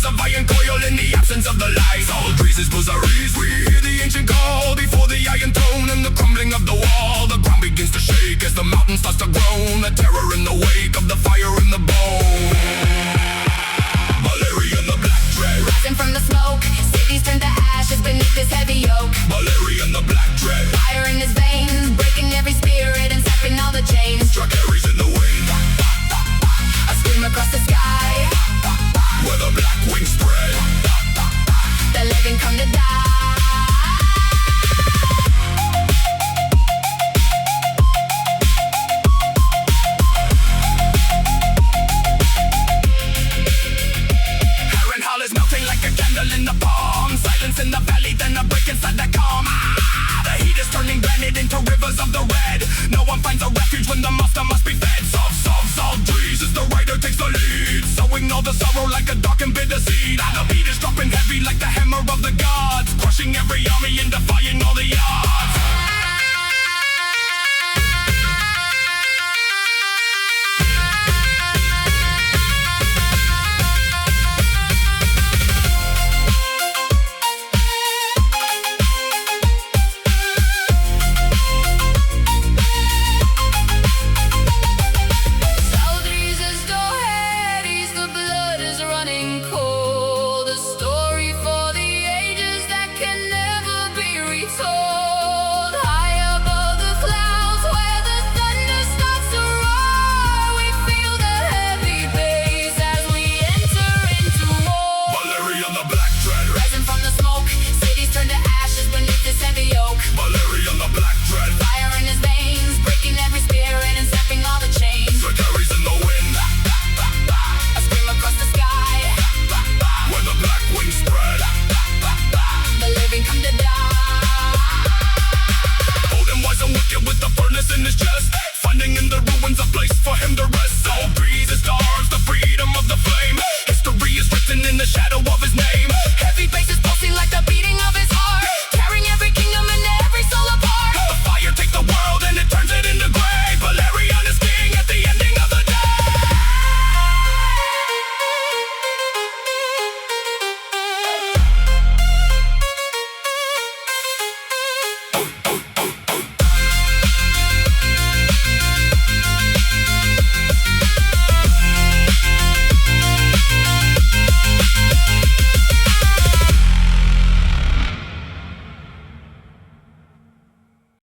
of iron coil in the absence of the light. All breezes, buzzaries, we hear the ancient call before the iron throne and the crumbling of the wall. The ground begins to shake as the mountain starts to groan. The terror in the wake of the fire in the bone. Balerion, the black dread, rising from the smoke. Cities turn to ashes beneath this heavy yoke. Balerion, the black dread, fire in his veins, breaking every spirit and sapping all the chains. struck Aries in the wind, A scream across the sky, where the black wings spread. the living come to die. Melting like a candle in the palm. Silence in the valley, then a break inside the calm. The heat is turning granite into rivers of the red. No one finds a refuge when the monster must be fed. Solve trees as the rider takes the lead, sowing all the sorrow like a dark and bitter seed. And the beat is dropping heavy like the hammer of the gods, crushing every army and defying all the odds.